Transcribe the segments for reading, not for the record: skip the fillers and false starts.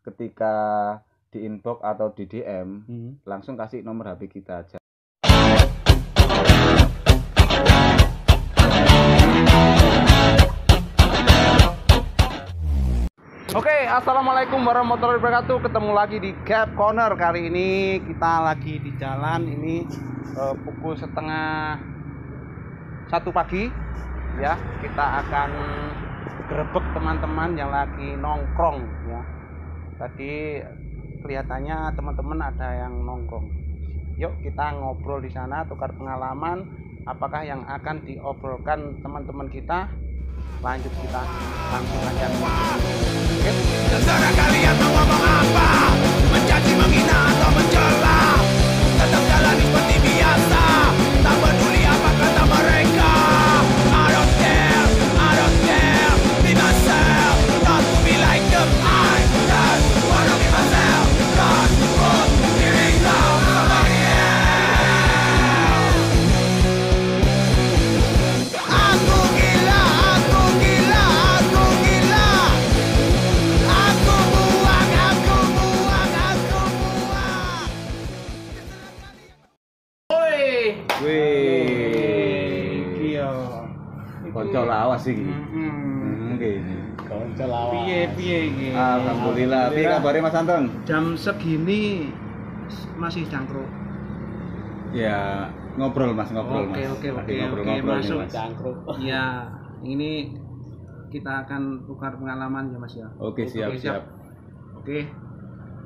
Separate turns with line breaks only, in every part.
ketika di inbox atau di DM langsung kasih nomor HP kita aja. Oke, assalamualaikum warahmatullahi wabarakatuh. Ketemu lagi di Gap Corner. Kali ini kita lagi di jalan. Ini pukul 12:30 pagi. Ya, kita akan gerebek teman-teman yang lagi nongkrong. Ya, tadi kelihatannya teman-teman ada yang nongkrong. Yuk kita ngobrol di sana, tukar pengalaman. Apakah yang akan diobrolkan teman-teman kita? Lanjut kita langsung aja. Oke.
Terserah kalian mau ngomong apa, mencaci, menghina atau mencela, tetap jalani seperti biasa, tak peduli apa kata mereka. I don't care, be myself, not to be like them. I just wanna be myself, not put feeling down somebody else. Aku gila, aku gila, aku gila. Aku buang, aku buang, aku buang.
Wih,
Iya.
konco lawas iki. Nggih.
Konco lawas.
Piye iki?
Alhamdulillah. Piye kabare Mas Anton?
Jam segini masih cangkruk.
Ya, ngobrol Mas, ngobrol
Oke,
Mas.
oke,
Lagi
oke,
ngobrol-ngobrol nih,
masuk.
Mas.
Cangkruk.
Ya, ini kita akan tukar pengalaman ya Mas ya.
Oke, siap,
Oke,
siap.
Oke.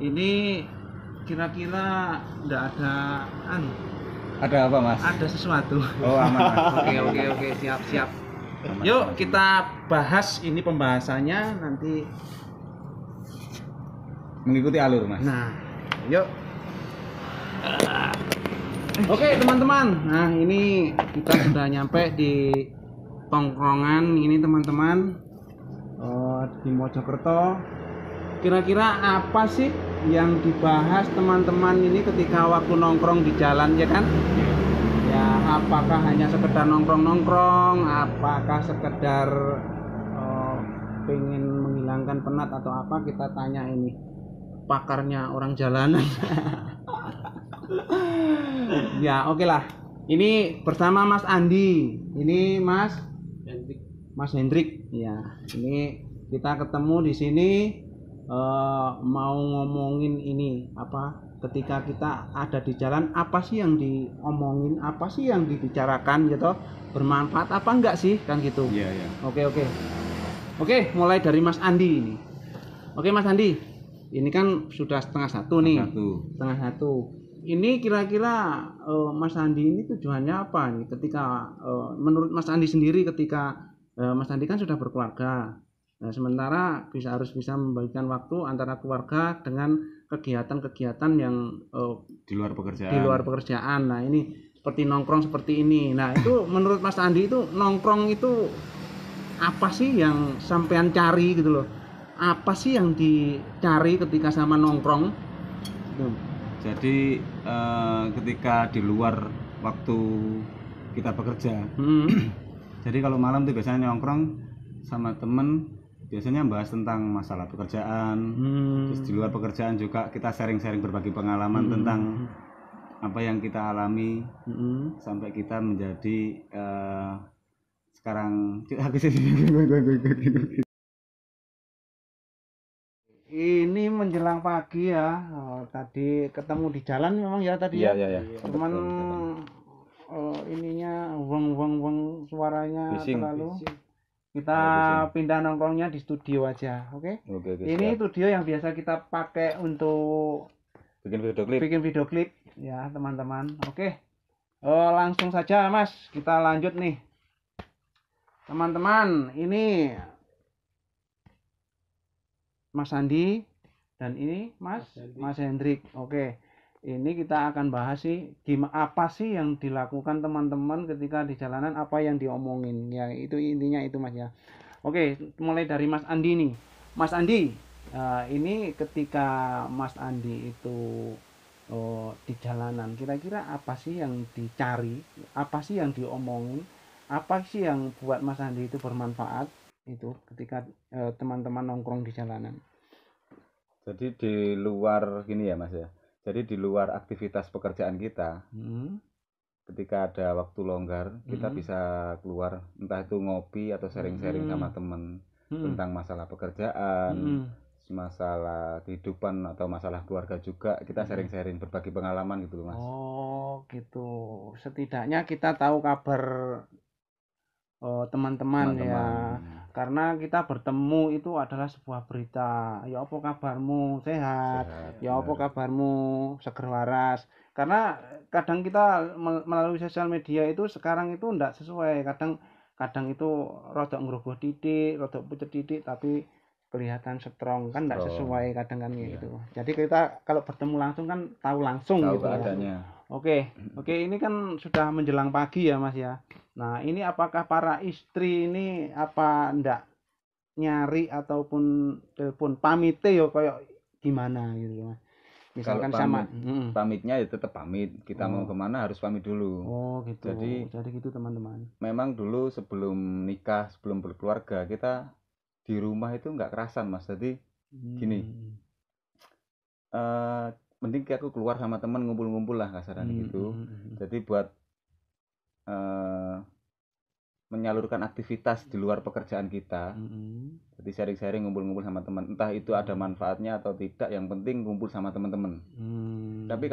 Ini kira-kira enggak ada
Ada apa, Mas?
ada sesuatu.
Oh, aman, Mas.
Oke, siap.
Aman,
Yuk
aman.
kita bahas ini pembahasannya nanti.
Mengikuti alur, Mas.
Nah, yuk. Oke teman-teman, nah ini kita sudah nyampe di tongkrongan ini teman-teman di Mojokerto. Kira-kira apa sih yang dibahas teman-teman ini ketika waktu nongkrong di jalan ya kan? Ya, apakah hanya sekedar nongkrong-nongkrong, apakah sekedar pengen menghilangkan penat atau apa, kita tanya ini pakarnya orang jalanan. Ya, oke lah. Ini bersama Mas Andi. Ini Mas Hendrik. Ya, ini kita ketemu di sini mau ngomongin ini apa? Ketika kita ada di jalan, apa sih yang diomongin, apa sih yang dibicarakan gitu? Bermanfaat apa enggak sih kan gitu?
Iya, iya.
Oke. Oke, mulai dari Mas Andi ini. Oke, Mas Andi. Ini kan sudah 1:30 nih.
Setengah satu.
1:30. Ini kira-kira Mas Andi ini tujuannya apa nih? Ketika menurut Mas Andi sendiri, ketika Mas Andi kan sudah berkeluarga. Nah, sementara harus bisa membagikan waktu antara keluarga dengan kegiatan-kegiatan yang
Di luar pekerjaan.
di luar pekerjaan. Nah, ini seperti nongkrong seperti ini. Nah, itu menurut Mas Andi itu nongkrong itu apa sih yang sampean cari gitu loh? Apa sih yang dicari ketika sama nongkrong? Gitu.
Jadi ketika di luar waktu kita bekerja. Jadi kalau malam tuh biasanya nongkrong sama temen, biasanya bahas tentang masalah pekerjaan. Terus di luar pekerjaan juga kita sharing-sharing berbagi pengalaman tentang apa yang kita alami sampai kita menjadi sekarang
Ini menjelang pagi ya. Tadi ketemu di jalan memang ya tadi ya.
Iya.
Cuman ininya weng suaranya
Bising.
terlalu. Kita
Bising.
pindah nongkrongnya di studio aja, oke?
Oke,
Ini
siap.
studio yang biasa kita pakai untuk
bikin video klip.
ya teman-teman. Oke. Langsung saja Mas, kita lanjut nih. Teman-teman, ini Mas Andi dan ini Mas Hendrik. Oke. Ini kita akan bahas sih apa sih yang dilakukan teman-teman ketika di jalanan, apa yang diomongin. Ya, itu intinya itu Mas ya. Oke, mulai dari Mas Andi nih. Mas Andi, ini ketika Mas Andi itu di jalanan, kira-kira apa sih yang dicari, apa sih yang diomongin, apa sih yang buat Mas Andi itu bermanfaat itu ketika teman-teman nongkrong di jalanan?
Jadi di luar gini ya Mas ya. Jadi di luar aktivitas pekerjaan kita, ketika ada waktu longgar, kita bisa keluar entah itu ngopi atau sharing-sharing sama temen tentang masalah pekerjaan, masalah kehidupan atau masalah keluarga juga. Kita sharing-sharing berbagi pengalaman gitu loh Mas.
Oh, gitu. Setidaknya kita tahu kabar teman-teman ya. Karena kita bertemu itu adalah sebuah berita. Ya apa kabarmu? Sehat. Ya apa kabarmu? Seger waras. Karena kadang kita melalui sosial media itu sekarang itu enggak sesuai. Kadang itu rodok ngerubuh titik, rodok pucet titik, tapi kelihatan strong kan enggak sesuai kadang kan gitu. Jadi kita kalau bertemu langsung kan tahu langsung gitu
keadaannya.
Oke, ini kan sudah menjelang pagi ya Mas ya. Nah, ini apakah para istri ini apa ndak nyari ataupun telepon pamite yo kayak gimana gitu Mas. Misalkan
Kalau
sama
pamitnya ya tetap pamit. Kita mau kemana harus pamit dulu.
Oh, gitu.
Jadi
gitu teman-teman.
memang dulu sebelum nikah, sebelum berkeluarga, kita di rumah itu nggak kerasan Mas. Jadi gini, mending aku keluar sama temen ngumpul-ngumpul lah kasarannya gitu. Jadi buat menyalurkan aktivitas di luar pekerjaan kita. Jadi sharing-sharing, ngumpul-ngumpul sama teman. Entah itu ada manfaatnya atau tidak, yang penting ngumpul sama teman-teman. Tapi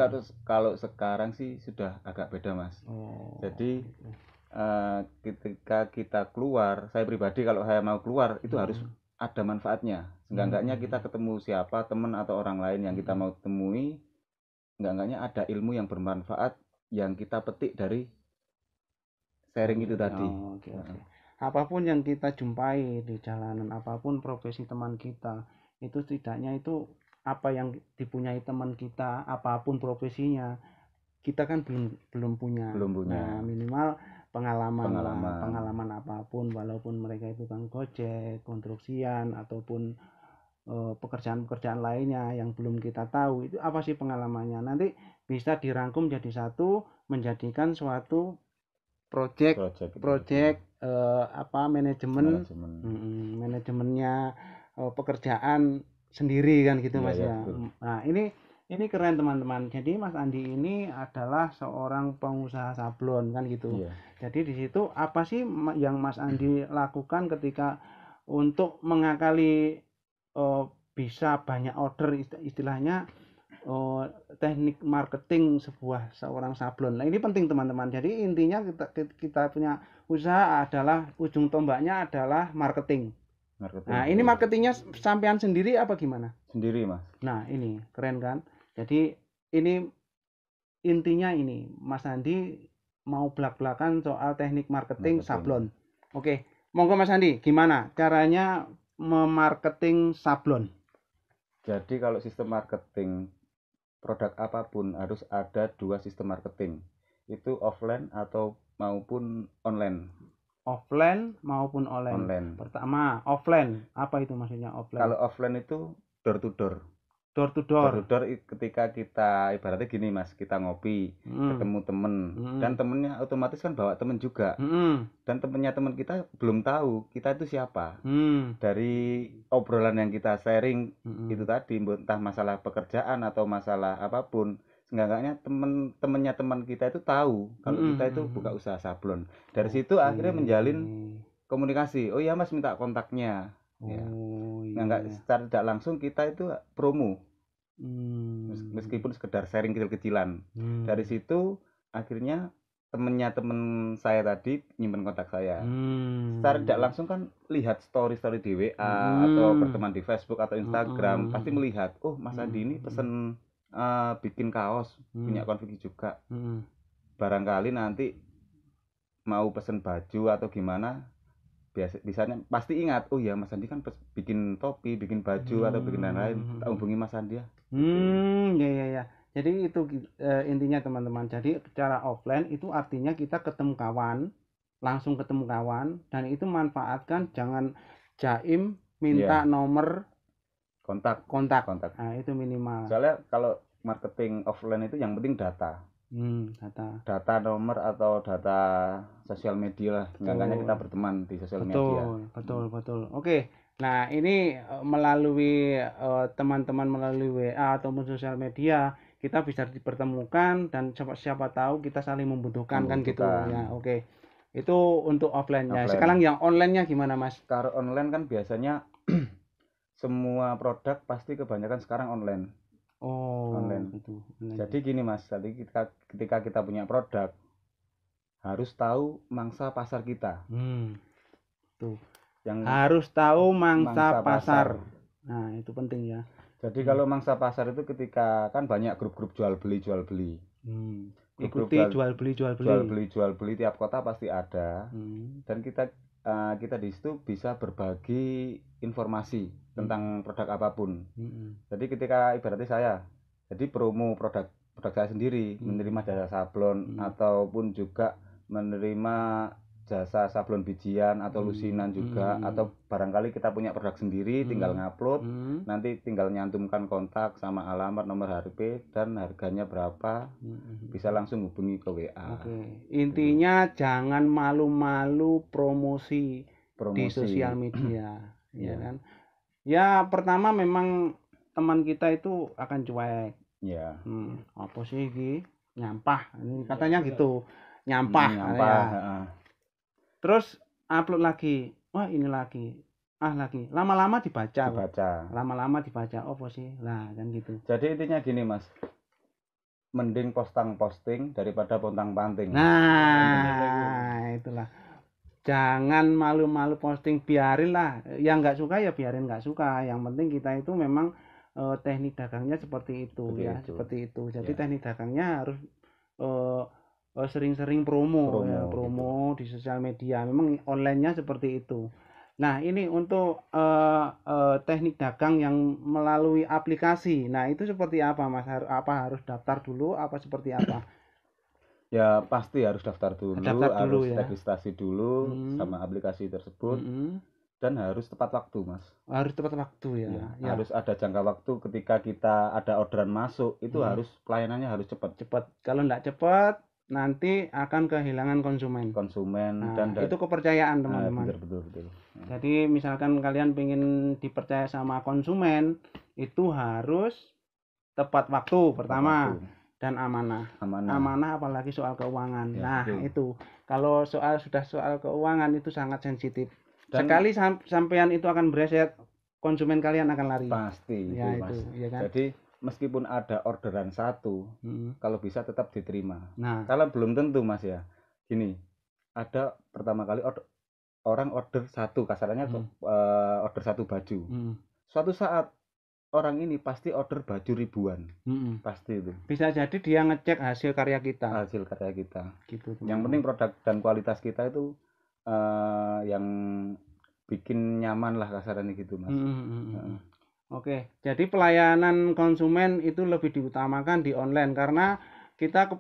kalau sekarang sih sudah agak beda Mas. Jadi ketika kita keluar, saya pribadi kalau saya mau keluar itu harus ada manfaatnya. Enggak-enggaknya kita ketemu siapa, teman atau orang lain yang kita mau temui, enggak-enggaknya ada ilmu yang bermanfaat yang kita petik dari sharing itu tadi.
Oke. Apapun yang kita jumpai di jalanan, apapun profesi teman kita, itu setidaknya itu apa yang dipunyai teman kita, apapun profesinya, kita kan belum punya. Nah, minimal pengalaman apapun, walaupun mereka itu kan gojek, konstruksian ataupun pekerjaan-pekerjaan lainnya yang belum kita tahu, itu apa sih pengalamannya, nanti bisa dirangkum jadi satu, menjadikan suatu project manajemennya pekerjaan sendiri kan gitu Mas ya. Nah, ini keren teman-teman. Jadi Mas Andi ini adalah seorang pengusaha sablon kan gitu. Jadi di situ apa sih yang Mas Andi lakukan ketika untuk mengakali bisa banyak order, istilahnya teknik marketing seorang sablon. Nah, ini penting teman-teman. Jadi intinya kita punya usaha adalah ujung tombaknya adalah marketing. Nah, ini marketingnya sampean sendiri apa gimana?
Sendiri Mas.
Nah, ini keren kan? Jadi ini intinya ini Mas Andi mau belak-belakan soal teknik marketing sablon. Oke, monggo Mas Andi, gimana caranya memarketing sablon?
Jadi kalau sistem marketing produk apapun harus ada dua sistem marketing. Itu offline atau maupun online.
Offline maupun online. Pertama, offline. Apa itu maksudnya offline?
Kalau offline itu door to door.
Door to door.
Door to door ketika kita ibaratnya gini Mas, kita ngopi, ketemu temen, dan temennya otomatis kan bawa temen juga. Dan temennya temen kita belum tahu kita itu siapa. Dari obrolan yang kita sharing itu tadi, entah masalah pekerjaan atau masalah apapun, seenggaknya temennya teman kita itu tahu kalau kita itu buka usaha sablon. Dari situ akhirnya menjalin komunikasi. Oh iya Mas, minta kontaknya. Enggak secara tidak langsung kita itu promo. Meskipun sekedar sharing kecil-kecilan. Dari situ akhirnya temennya temen saya tadi nyimpen kontak saya. Secara tidak langsung kan lihat story di WA atau berteman di Facebook atau Instagram, pasti melihat, oh Mas Andi ini pesen bikin kaos, punya konflik juga. Barangkali nanti mau pesen baju atau gimana, biasanya pasti ingat, oh ya Mas Andi kan bikin topi, bikin baju atau bikin lain-lain, tak hubungi Mas Andi ya.
Ya. Jadi itu intinya teman-teman. Jadi secara offline itu artinya kita ketemu kawan, langsung ketemu kawan, dan itu manfaatkan, jangan jaim minta nomor kontak. Nah, itu minimal.
Soalnya kalau marketing offline itu yang penting data. Data nomor atau data sosial media lah. Enggaknya kita berteman di sosial media.
Betul. Oke, Nah, ini melalui teman-teman melalui WA ataupun sosial media kita bisa dipertemukan dan siapa tahu kita saling membutuhkan kan gitu ya. Oke. Itu untuk offline-nya. Sekarang yang online-nya gimana, Mas?
Kalau online kan biasanya semua produk pasti kebanyakan sekarang online. Online.
Gitu.
Jadi gini Mas, tadi ketika kita punya produk harus tahu mangsa pasar kita.
Tuh. Yang harus tahu mangsa pasar. Nah, itu penting ya.
Jadi kalau mangsa pasar itu ketika kan banyak grup-grup jual beli.
Ikuti jual beli
tiap kota pasti ada. Dan kita di situ bisa berbagi informasi tentang produk apapun. Jadi ketika ibaratnya saya jadi promo produk saya sendiri, menerima jasa sablon ataupun juga menerima jasa sablon bijian atau lusinan juga, atau barangkali kita punya produk sendiri tinggal ngupload, nanti tinggal nyantumkan kontak sama alamat, nomor HP dan harganya berapa, bisa langsung hubungi ke WA.
Intinya jangan malu-malu promosi di sosial media. Ya kan? Ya pertama memang teman kita itu akan cuek.
Ya.
Apa sih ini? Nyampah. Ini katanya gitu. Nyampah. Terus upload lagi. Wah, ini lagi. Lagi. Lama-lama dibaca. Lama-lama dibaca. Apa sih? Lah, kan gitu.
Jadi intinya gini, Mas. Mending posting daripada pontang-panting.
Nah, itulah. Jangan malu-malu posting, biarin lah. Yang nggak suka ya biarin nggak suka. Yang penting kita itu memang teknik dagangnya seperti itu. Seperti itu. Jadi teknik dagangnya harus sering-sering promo gitu. Di sosial media. Memang online-nya seperti itu. Nah, ini untuk teknik dagang yang melalui aplikasi. Nah, itu seperti apa, Mas? Apa harus daftar dulu? Apa seperti apa?
Ya pasti harus daftar dulu harus
ya.
registrasi dulu sama aplikasi tersebut dan harus tepat waktu, Mas.
Harus tepat waktu ya.
Harus ada jangka waktu ketika kita ada orderan masuk itu harus pelayanannya harus cepat.
Kalau enggak cepat nanti akan kehilangan konsumen.
Dan
itu kepercayaan teman-teman.
Betul.
Jadi misalkan kalian ingin dipercaya sama konsumen itu harus tepat waktu pertama. Dan amanah apalagi soal keuangan. Itu kalau sudah soal keuangan itu sangat sensitif. Sekali sampean itu akan bereset, konsumen kalian akan lari.
Pasti itu, Mas. Ya kan? Jadi meskipun ada orderan satu, kalau bisa tetap diterima. Kalau belum tentu, Mas ya. Gini, ada pertama kali orang order satu, kasarannya order satu baju. Suatu saat orang ini pasti order baju ribuan. Pasti itu.
Bisa jadi dia ngecek hasil karya kita.
Gitu. Yang penting produk dan kualitas kita itu yang bikin nyaman lah kasarannya gitu, Mas.
Oke, jadi pelayanan konsumen itu lebih diutamakan di online karena kita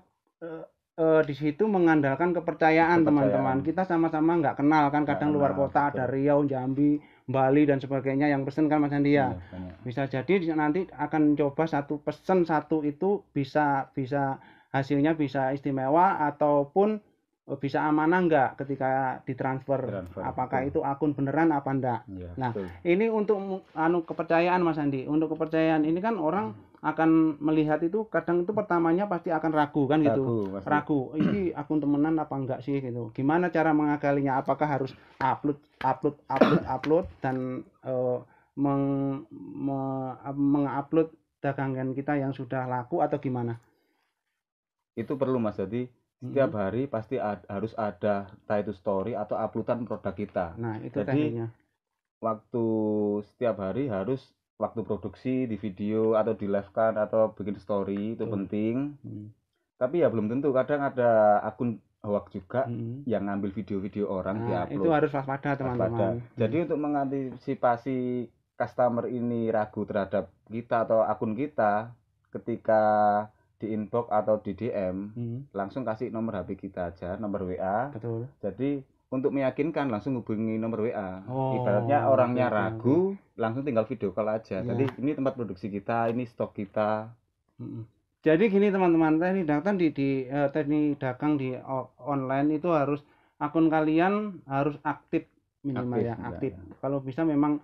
di situ mengandalkan kepercayaan teman-teman. Kita sama-sama nggak kenal kan, kadang luar kota ada Riau, Jambi, Bali dan sebagainya yang pesen kan Mas Andi ya. Bisa jadi nanti akan coba pesen satu itu bisa hasilnya bisa istimewa ataupun bisa amanah enggak ketika ditransfer. Apakah itu akun beneran apa enggak. Ini untuk kepercayaan Mas Andi. Untuk kepercayaan ini kan orang akan melihat itu kadang itu pertamanya pasti akan ragu kan gitu. Ragu. Ini akun temenan apa enggak sih gitu. Gimana cara mengakalinya? Apakah harus upload dan mengupload dagangan kita yang sudah laku atau gimana?
Itu perlu, Mas. Jadi setiap hari pasti harus ada entah itu story atau uploadan produk kita.
Nah, itu
jadi
tekniknya.
Waktu setiap hari harus waktu produksi di video atau di live kan atau bikin story itu penting. Tapi ya belum tentu, kadang ada akun hoax juga yang ngambil video-video orang diupload.
Itu harus waspada teman-teman.
Jadi untuk mengantisipasi customer ini ragu terhadap kita atau akun kita, ketika di inbox atau di DM langsung kasih nomor HP kita aja, nomor WA.
Betul.
Jadi untuk meyakinkan langsung hubungi nomor WA. Ibaratnya orangnya ragu, langsung tinggal video call aja. Jadi ini tempat produksi kita, ini stok kita.
Jadi gini teman-teman, teknik dagang di online itu harus akun kalian harus aktif minimal aktif. Kalau bisa memang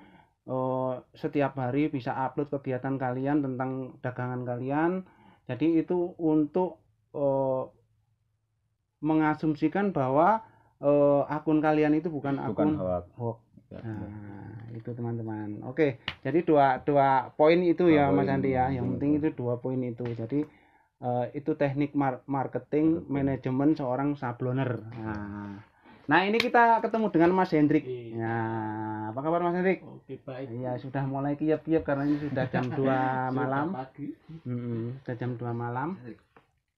setiap hari bisa upload kegiatan kalian tentang dagangan kalian. Jadi itu untuk mengasumsikan bahwa akun kalian itu bukan akun hoax. Nah, itu teman-teman. Oke, jadi dua poin itu ya Mas Andi ya. Yang penting itu 2 poin itu. Jadi itu teknik marketing manajemen seorang sabloner. Nah, ini kita ketemu dengan Mas Hendrik. Nah, apa kabar Mas Hendrik?
Oke, baik.
Ya, sudah mulai kiyep-kiyep karena ini sudah jam 2 malam.
Pagi.
Sudah jam 2 malam.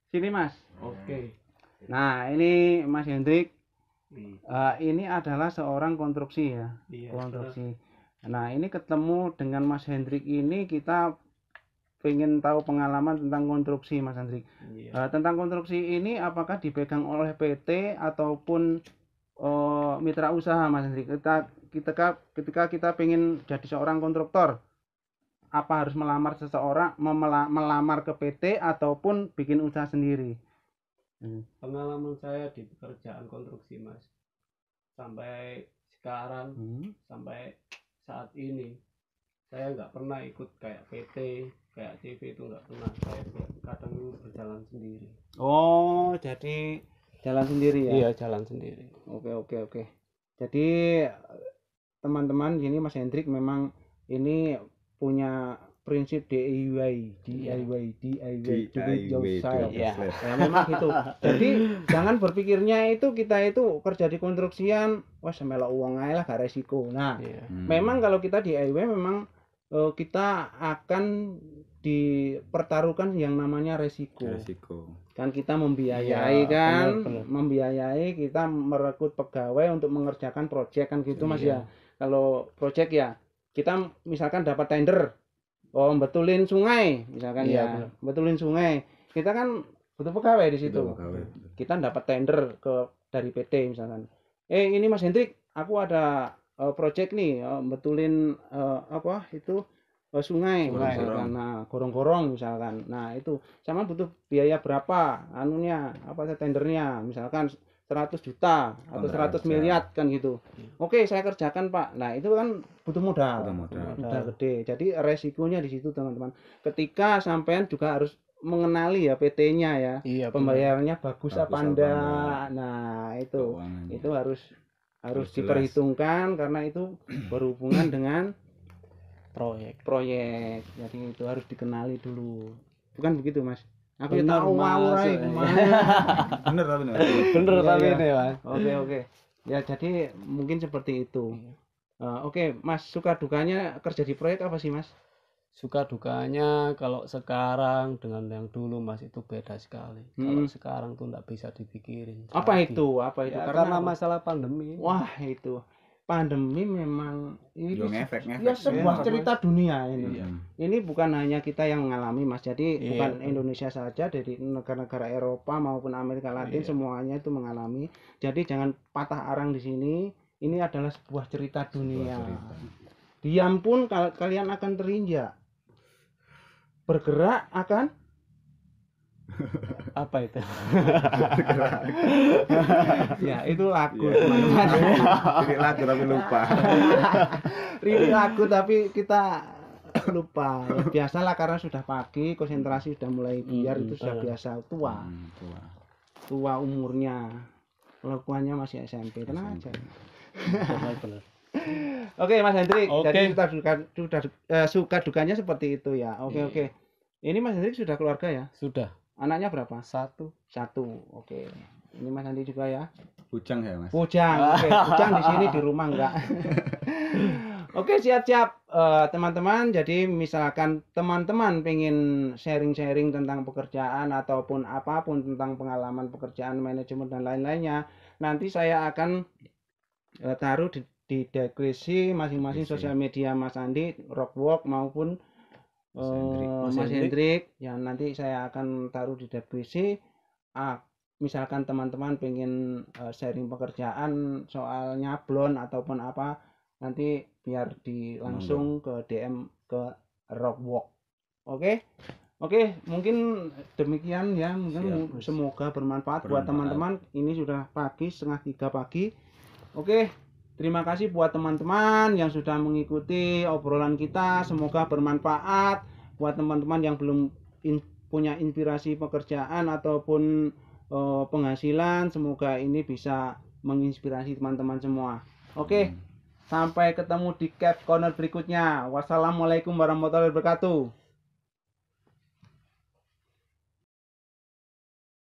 Sini Mas.
Oke.
Nah, ini Mas Hendrik. Ini adalah seorang konstruksi ya.
Iya,
Konstruksi. Nah, ini ketemu dengan Mas Hendrik ini kita pengen tahu pengalaman tentang konstruksi Mas Hendrik.
Iya.
Tentang konstruksi ini apakah dipegang oleh PT ataupun mitra usaha Mas Hendrik? Ketika kita pengen jadi seorang konstruktor, apa harus melamar seseorang, melamar ke PT ataupun bikin usaha sendiri?
Pengalaman saya di pekerjaan konstruksi Mas, sampai sekarang, sampai saat ini saya nggak pernah ikut kayak PT, kayak CV itu nggak pernah. Saya kadang berjalan sendiri.
Oh, jadi jalan sendiri ya?
Iya, jalan sendiri.
Oke. Jadi teman-teman, ini Mas Hendrik memang ini punya prinsip DIY, do it yourself. Ya, memang gitu. Jadi jangan berpikirnya itu kita itu kerja di konstruksian, wah semelok uang aja lah, gak resiko. Nah, memang kalau kita DIY memang kita akan dipertaruhkan yang namanya resiko. Kan kita membiayai membiayai, kita merekrut pegawai untuk mengerjakan proyek kan gitu Mas ya. Kalau proyek ya kita misalkan dapat tender, betulin sungai misalkan betulin sungai, kita kan butuh pegawai di situ. Kita dapat tender dari PT misalkan, ini Mas Hendrik, aku ada proyek nih, betulin sungai misalkan, nah gorong-gorong misalkan, nah itu sama butuh biaya berapa tendernya, misalkan 100 juta atau 100 miliar kan gitu. Oke, saya kerjakan Pak. Nah itu kan butuh modal gede. Jadi resikonya di situ teman-teman. Ketika sampean juga harus mengenali ya PT-nya ya, pembayarannya bagus apa enggak. Nah itu harus diperhitungkan karena itu berhubungan dengan proyek. Jadi itu harus dikenali dulu. Bukan begitu Mas? Aku tahu
bener
tapi ini Mas.
Oke. Ya jadi mungkin seperti itu. Oke, Mas, suka dukanya kerja di proyek apa sih Mas?
Suka dukanya kalau sekarang dengan yang dulu Mas itu beda sekali. Kalau sekarang tuh nggak bisa dipikirin.
Apa itu?
Ya, karena masalah pandemi.
Wah itu. Pandemi memang ini
ngefek
sebuah cerita dunia ini. Ini bukan hanya kita yang mengalami Mas, jadi bukan Indonesia saja, dari negara-negara Eropa maupun Amerika Latin semuanya itu mengalami. Jadi jangan patah arang di sini. Ini adalah sebuah cerita dunia. Diam pun kalian akan terinjak. Bergerak akan
apa itu?
Ya itu lagu teman-teman.
Ini lagu tapi lupa.
Ini lagu tapi kita lupa. Ya, biasalah karena sudah pagi, konsentrasi sudah mulai biar itu sudah biasa tua umurnya. Lakuannya masih SMP, tenang aja. Oke Mas Hendrik, jadi sudah suka dukanya seperti itu ya. Oke. Ini Mas Hendrik sudah keluarga ya?
Sudah.
Anaknya berapa?
Satu.
Oke. Ini Mas Andi juga ya?
Bujang ya Mas?
Bujang. Oke. Bujang di sini, di rumah enggak? Oke, siap-siap teman-teman. Jadi misalkan teman-teman pengen sharing-sharing tentang pekerjaan ataupun apapun tentang pengalaman pekerjaan, manajemen dan lain-lainnya, nanti saya akan taruh di deskripsi masing-masing sosial media Mas Andi, Rockwalk maupun Mas Hendrik. Ya nanti saya akan taruh di deskripsi. Misalkan teman-teman pengen sharing pekerjaan soal nyablon ataupun apa, nanti biar langsung ke DM ke Rockwalk. Oke, mungkin demikian ya. Mungkin semoga bermanfaat buat teman-teman. Ini sudah pagi, 2:30 pagi. Oke, Terima kasih buat teman-teman yang sudah mengikuti obrolan kita. Semoga bermanfaat buat teman-teman yang belum punya inspirasi pekerjaan ataupun penghasilan. Semoga ini bisa menginspirasi teman-teman semua. Oke, sampai ketemu di Cat Corner berikutnya. Wassalamualaikum warahmatullahi wabarakatuh.